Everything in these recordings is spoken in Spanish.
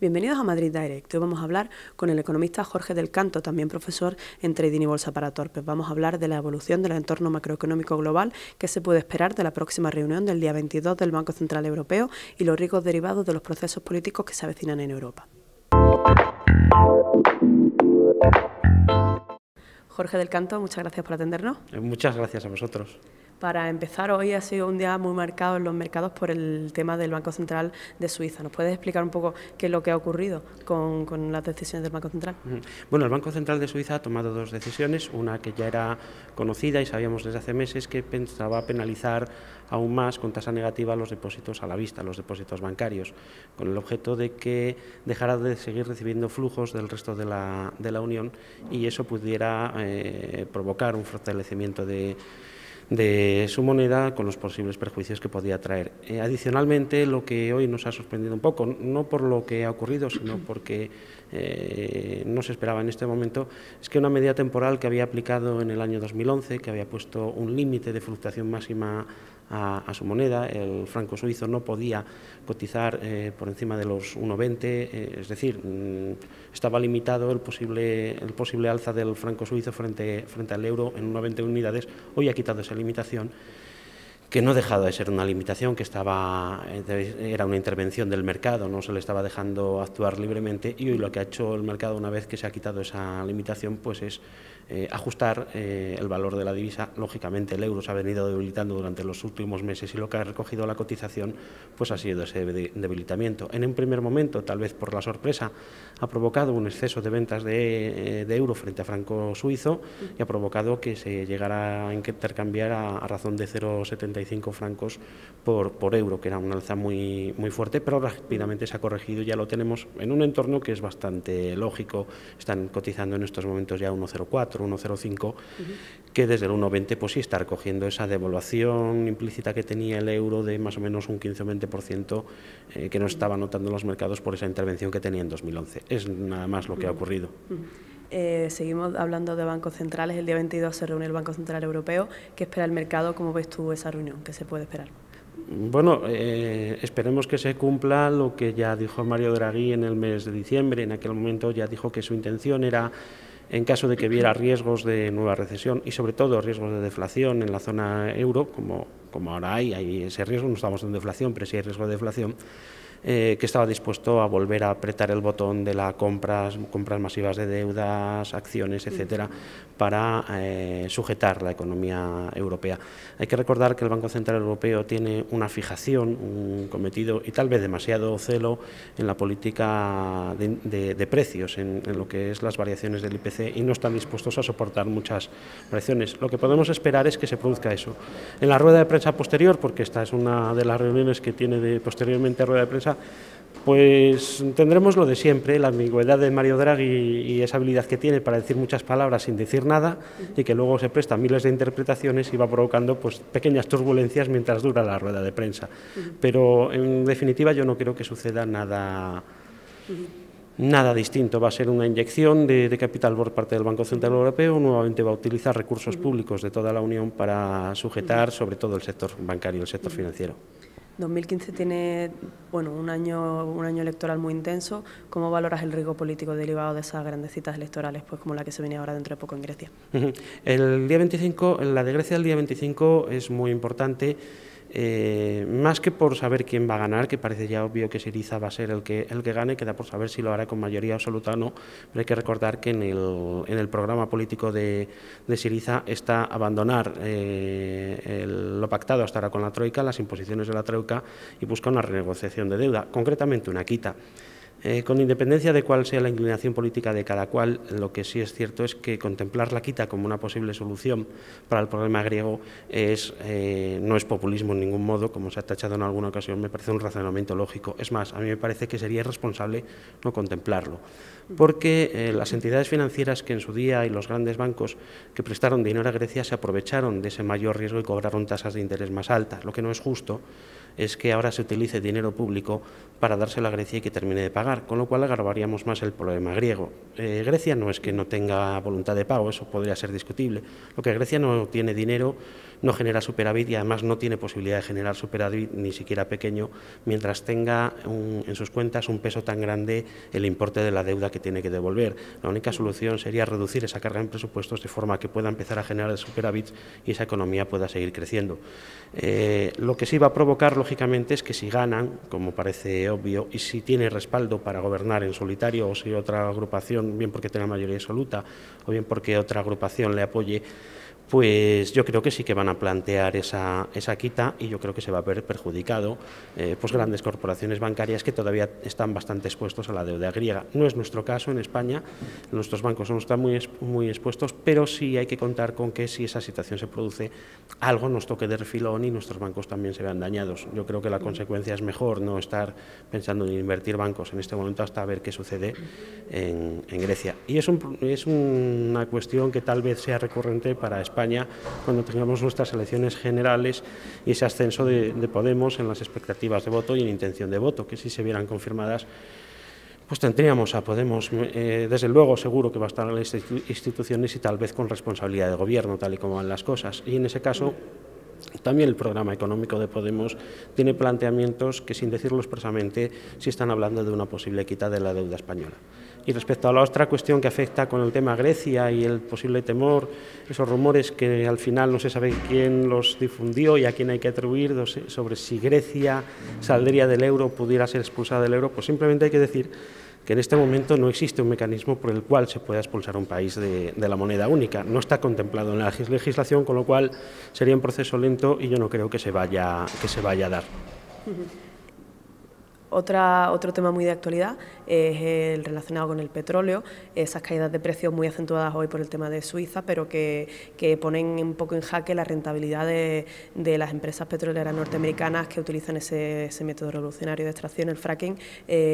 Bienvenidos a Madrid Direct. Hoy vamos a hablar con el economista Jorge del Canto, también profesor en Trading y Bolsa para Torpes. Vamos a hablar de la evolución del entorno macroeconómico global, qué se puede esperar de la próxima reunión del día 22 del Banco Central Europeo y los riesgos derivados de los procesos políticos que se avecinan en Europa. Jorge del Canto, muchas gracias por atendernos. Muchas gracias a vosotros. Para empezar, hoy ha sido un día muy marcado en los mercados por el tema del Banco Central de Suiza. ¿Nos puedes explicar un poco qué es lo que ha ocurrido con las decisiones del Banco Central? Bueno, el Banco Central de Suiza ha tomado dos decisiones, una que ya era conocida y sabíamos desde hace meses, que pensaba penalizar aún más con tasa negativa los depósitos a la vista, los depósitos bancarios, con el objeto de que dejara de seguir recibiendo flujos del resto de la Unión y eso pudiera provocar un fortalecimiento de su moneda con los posibles perjuicios que podía traer. Adicionalmente, lo que hoy nos ha sorprendido un poco, no por lo que ha ocurrido, sino porque no se esperaba en este momento, es que una medida temporal que había aplicado en el año 2011, que había puesto un límite de fluctuación máxima a su moneda, el franco suizo no podía cotizar por encima de los 1,20, es decir, estaba limitado el posible alza del franco suizo frente al euro en 1,20 unidades. Hoy ha quitado esa limitación, que no ha dejado de ser una limitación, que era una intervención del mercado, no se le estaba dejando actuar libremente, y hoy lo que ha hecho el mercado una vez que se ha quitado esa limitación pues es ajustar el valor de la divisa. Lógicamente el euro se ha venido debilitando durante los últimos meses y lo que ha recogido la cotización pues ha sido ese debilitamiento. En un primer momento, tal vez por la sorpresa, ha provocado un exceso de ventas de euro frente a franco suizo y ha provocado que se llegara a intercambiar a razón de 0,75 francos por euro, que era un alza muy fuerte, pero rápidamente se ha corregido y ya lo tenemos en un entorno que es bastante lógico. Están cotizando en estos momentos ya 1,04, 1,05, que desde el 1,20 pues sí está recogiendo esa devaluación implícita que tenía el euro de más o menos un 15 o 20% que no estaba notando los mercados por esa intervención que tenía en 2011. Es nada más lo que ha ocurrido. Seguimos hablando de bancos centrales. El día 22 se reúne el Banco Central Europeo. ¿Qué espera el mercado? ¿Cómo ves tú esa reunión? ¿Qué se puede esperar? Bueno, esperemos que se cumpla lo que ya dijo Mario Draghi en el mes de diciembre. En aquel momento ya dijo que su intención era, en caso de que viera riesgos de nueva recesión y sobre todo riesgos de deflación en la zona euro, como ahora hay ese riesgo, no estamos en deflación, pero sí hay riesgo de deflación, que estaba dispuesto a volver a apretar el botón de las compras masivas de deudas, acciones, etcétera, para sujetar la economía europea. Hay que recordar que el Banco Central Europeo tiene una fijación, un cometido y tal vez demasiado celo en la política de precios, en lo que es las variaciones del IPC, y no están dispuestos a soportar muchas variaciones. Lo que podemos esperar es que se produzca eso. En la rueda de prensa posterior, porque esta es una de las reuniones que tiene posteriormente rueda de prensa, pues tendremos lo de siempre, la ambigüedad de Mario Draghi y esa habilidad que tiene para decir muchas palabras sin decir nada y que luego se presta a miles de interpretaciones y va provocando pues pequeñas turbulencias mientras dura la rueda de prensa. Pero en definitiva yo no creo que suceda nada distinto. Va a ser una inyección de capital por parte del Banco Central Europeo. Nuevamente va a utilizar recursos públicos de toda la Unión para sujetar sobre todo el sector bancario, el sector financiero. 2015 tiene un año electoral muy intenso. ¿Cómo valoras el riesgo político derivado de esas grandes citas electorales, pues como la que se viene ahora dentro de poco en Grecia? El día 25, la de Grecia del día 25 es muy importante. Más que por saber quién va a ganar, que parece ya obvio que Syriza va a ser el que gane, queda por saber si lo hará con mayoría absoluta o no, pero hay que recordar que en el programa político de Syriza está abandonar lo pactado hasta ahora con la Troika, las imposiciones de la Troika, y busca una renegociación de deuda, concretamente una quita. Con independencia de cuál sea la inclinación política de cada cual, lo que sí es cierto es que contemplar la quita como una posible solución para el problema griego no es populismo en ningún modo, como se ha tachado en alguna ocasión. Me parece un razonamiento lógico. Es más, a mí me parece que sería irresponsable no contemplarlo, porque las entidades financieras que en su día y los grandes bancos que prestaron dinero a Grecia se aprovecharon de ese mayor riesgo y cobraron tasas de interés más altas. Lo que no es justo es que ahora se utilice dinero público para dárselo a Grecia y que termine de pagar, con lo cual agravaríamos más el problema griego. Grecia no es que no tenga voluntad de pago, eso podría ser discutible. Lo que Grecia no tiene dinero no genera superávit y además no tiene posibilidad de generar superávit ni siquiera pequeño mientras tenga en sus cuentas un peso tan grande el importe de la deuda que tiene que devolver. La única solución sería reducir esa carga en presupuestos de forma que pueda empezar a generar superávits y esa economía pueda seguir creciendo. Lo que sí va a provocar, lógicamente, es que si ganan, como parece obvio, y si tiene respaldo para gobernar en solitario o si otra agrupación, bien porque tenga mayoría absoluta o bien porque otra agrupación le apoye, pues yo creo que sí que van a plantear esa quita y yo creo que se va a ver perjudicado pues grandes corporaciones bancarias que todavía están bastante expuestos a la deuda griega. No es nuestro caso en España, nuestros bancos no están muy expuestos, pero sí hay que contar con que si esa situación se produce, algo nos toque de refilón y nuestros bancos también se vean dañados. Yo creo que la consecuencia es mejor no estar pensando en invertir bancos en este momento hasta ver qué sucede en Grecia. Y es una cuestión que tal vez sea recurrente para España cuando tengamos nuestras elecciones generales y ese ascenso de Podemos en las expectativas de voto y en intención de voto, que si se vieran confirmadas, pues tendríamos a Podemos, desde luego seguro que va a estar en las instituciones y tal vez con responsabilidad de gobierno, tal y como van las cosas. Y en ese caso, también el programa económico de Podemos tiene planteamientos que, sin decirlo expresamente, sí están hablando de una posible quita de la deuda española. Y respecto a la otra cuestión que afecta con el tema Grecia y el posible temor, esos rumores que al final no se sabe quién los difundió y a quién hay que atribuir sobre si Grecia saldría del euro, pudiera ser expulsada del euro, pues simplemente hay que decir que en este momento no existe un mecanismo por el cual se pueda expulsar a un país de la moneda única. No está contemplado en la legislación, con lo cual sería un proceso lento y yo no creo que se vaya a dar. Otro tema muy de actualidad es el relacionado con el petróleo, esas caídas de precios muy acentuadas hoy por el tema de Suiza, pero que ponen un poco en jaque la rentabilidad de las empresas petroleras norteamericanas que utilizan ese método revolucionario de extracción, el fracking.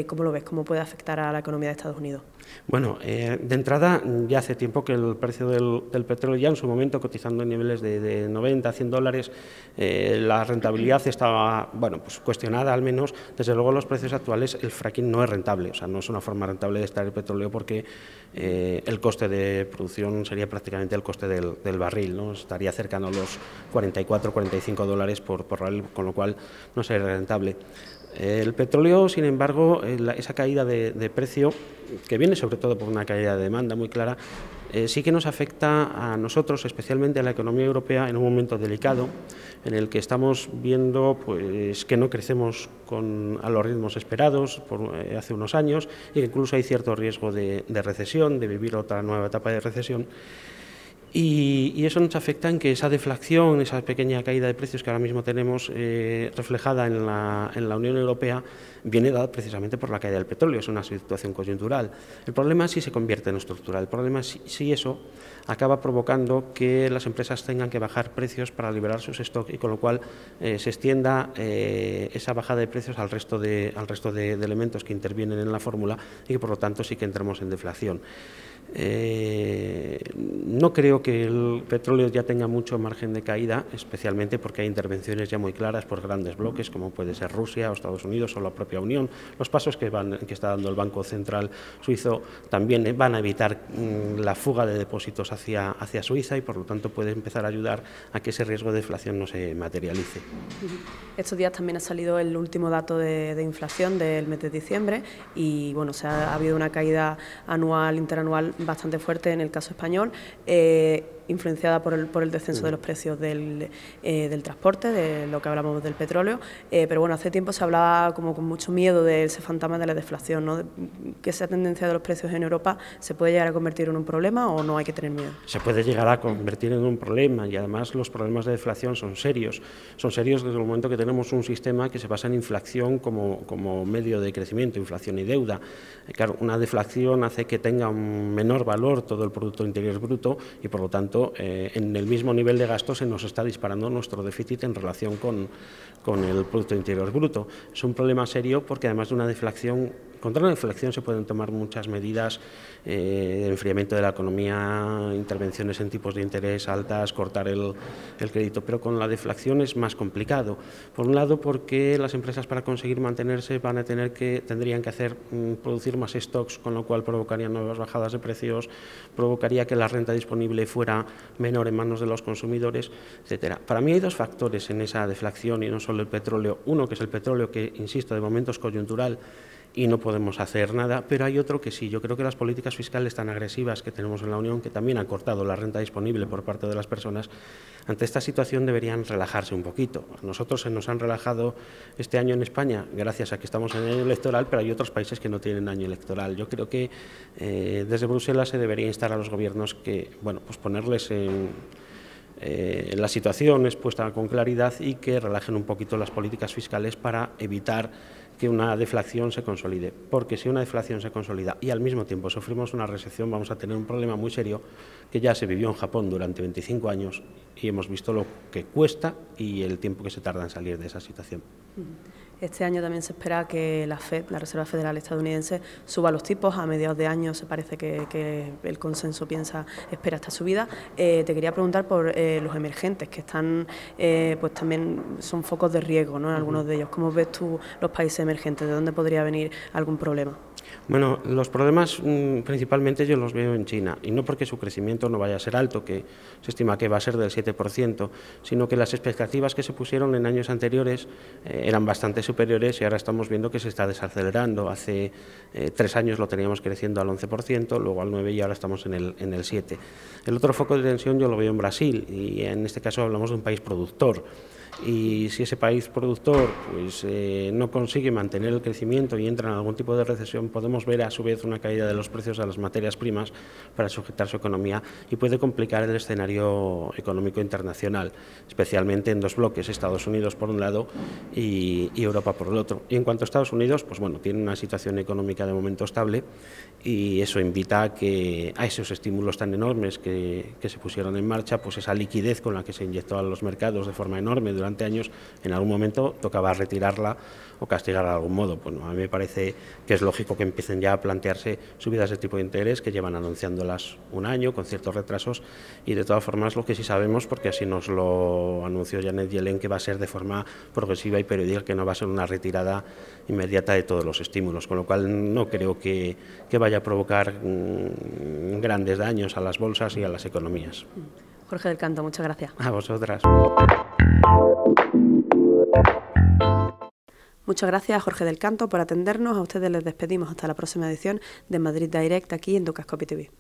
¿Cómo lo ves? ¿Cómo puede afectar a la economía de Estados Unidos? Bueno, de entrada ya hace tiempo que el precio del petróleo, ya en su momento cotizando en niveles de 90 a 100 dólares, la rentabilidad estaba, bueno, pues cuestionada al menos. Desde luego los precios actuales el fracking no es rentable, o sea, no es una forma rentable de extraer el petróleo porque el coste de producción sería prácticamente el coste del barril, ¿no? Estaría cercano a los 44, 45 dólares por barril, con lo cual no sería rentable. El petróleo, sin embargo, esa caída de precio, que viene sobre todo por una caída de demanda muy clara, sí que nos afecta a nosotros, especialmente a la economía europea, en un momento delicado, en el que estamos viendo pues, que no crecemos a los ritmos esperados hace unos años y que incluso hay cierto riesgo de recesión, de vivir otra nueva etapa de recesión. Y eso nos afecta en que esa deflación, esa pequeña caída de precios que ahora mismo tenemos reflejada en la Unión Europea, viene dada precisamente por la caída del petróleo, es una situación coyuntural. El problema es si se convierte en estructural, el problema es si eso acaba provocando que las empresas tengan que bajar precios para liberar sus stocks y con lo cual se extienda esa bajada de precios al resto de elementos que intervienen en la fórmula y que por lo tanto sí que entremos en deflación. No creo que el petróleo ya tenga mucho margen de caída, especialmente porque hay intervenciones ya muy claras por grandes bloques, como puede ser Rusia o Estados Unidos o la propia Unión. Los pasos que está dando el Banco Central Suizo también van a evitar la fuga de depósitos hacia Suiza y por lo tanto puede empezar a ayudar a que ese riesgo de deflación no se materialice. Estos días también ha salido el último dato de inflación del mes de diciembre y bueno, ha habido una caída anual, interanual bastante fuerte en el caso español, influenciada por el descenso de los precios del transporte, de lo que hablamos del petróleo, pero bueno, hace tiempo se hablaba como con mucho miedo de ese fantasma de la deflación, ¿no? Que esa tendencia de los precios en Europa se puede llegar a convertir en un problema o no hay que tener miedo. Se puede llegar a convertir en un problema y además los problemas de deflación son serios desde el momento que tenemos un sistema que se basa en inflación como medio de crecimiento, inflación y deuda. Claro, una deflación hace que tenga un menor valor todo el Producto Interior Bruto y por lo tanto en el mismo nivel de gasto se nos está disparando nuestro déficit en relación con el Producto Interior Bruto. Es un problema serio porque además de una deflación contra una inflación se pueden tomar muchas medidas, enfriamiento de la economía, intervenciones en tipos de interés altas, cortar el crédito, pero con la deflación es más complicado. Por un lado, porque las empresas para conseguir mantenerse tendrían que producir más stocks, con lo cual provocaría nuevas bajadas de precios, provocaría que la renta disponible fuera menor en manos de los consumidores, etcétera. Para mí hay dos factores en esa deflación y no solo el petróleo. Uno, que es el petróleo, que, insisto, de momento es coyuntural y no podemos hacer nada, pero hay otro que sí. Yo creo que las políticas fiscales tan agresivas que tenemos en la Unión, que también han cortado la renta disponible por parte de las personas, ante esta situación deberían relajarse un poquito. A nosotros se nos han relajado este año en España gracias a que estamos en año electoral, pero hay otros países que no tienen año electoral. Yo creo que desde Bruselas se debería instar a los gobiernos que, bueno, pues ponerles en la situación expuesta con claridad y que relajen un poquito las políticas fiscales para evitar que una deflación se consolide, porque si una deflación se consolida y al mismo tiempo sufrimos una recesión, vamos a tener un problema muy serio que ya se vivió en Japón durante 25 años y hemos visto lo que cuesta y el tiempo que se tarda en salir de esa situación. Este año también se espera que la FED, la Reserva Federal estadounidense, suba los tipos. A mediados de año se parece que el consenso espera esta subida. Te quería preguntar por los emergentes, que están, pues también son focos de riesgo, ¿no? En algunos de ellos. ¿Cómo ves tú los países emergentes? ¿De dónde podría venir algún problema? Bueno, los problemas principalmente yo los veo en China, y no porque su crecimiento no vaya a ser alto, que se estima que va a ser del 7%, sino que las expectativas que se pusieron en años anteriores eran bastante superiores y ahora estamos viendo que se está desacelerando. Hace 3 años lo teníamos creciendo al 11%, luego al 9% y ahora estamos en el 7%. El otro foco de tensión yo lo veo en Brasil, y en este caso hablamos de un país productor. Y si ese país productor pues, no consigue mantener el crecimiento y entra en algún tipo de recesión, podemos ver a su vez una caída de los precios a las materias primas para sujetar su economía y puede complicar el escenario económico internacional, especialmente en dos bloques, Estados Unidos por un lado y Europa por el otro. Y en cuanto a Estados Unidos, pues bueno, tiene una situación económica de momento estable y eso invita a que a esos estímulos tan enormes que se pusieron en marcha, pues esa liquidez con la que se inyectó a los mercados de forma enorme durante años, en algún momento tocaba retirarla o castigarla de algún modo. Bueno, a mí me parece que es lógico que empiecen ya a plantearse subidas de tipo de interés, que llevan anunciándolas un año con ciertos retrasos, y de todas formas lo que sí sabemos, porque así nos lo anunció Janet Yellen, que va a ser de forma progresiva y periódica, que no va a ser una retirada inmediata de todos los estímulos, con lo cual no creo que vaya a provocar grandes daños a las bolsas y a las economías. Jorge del Canto, muchas gracias. A vosotras. Muchas gracias a Jorge del Canto por atendernos. A ustedes les despedimos hasta la próxima edición de Madrid Direct aquí en Dukascopy TV.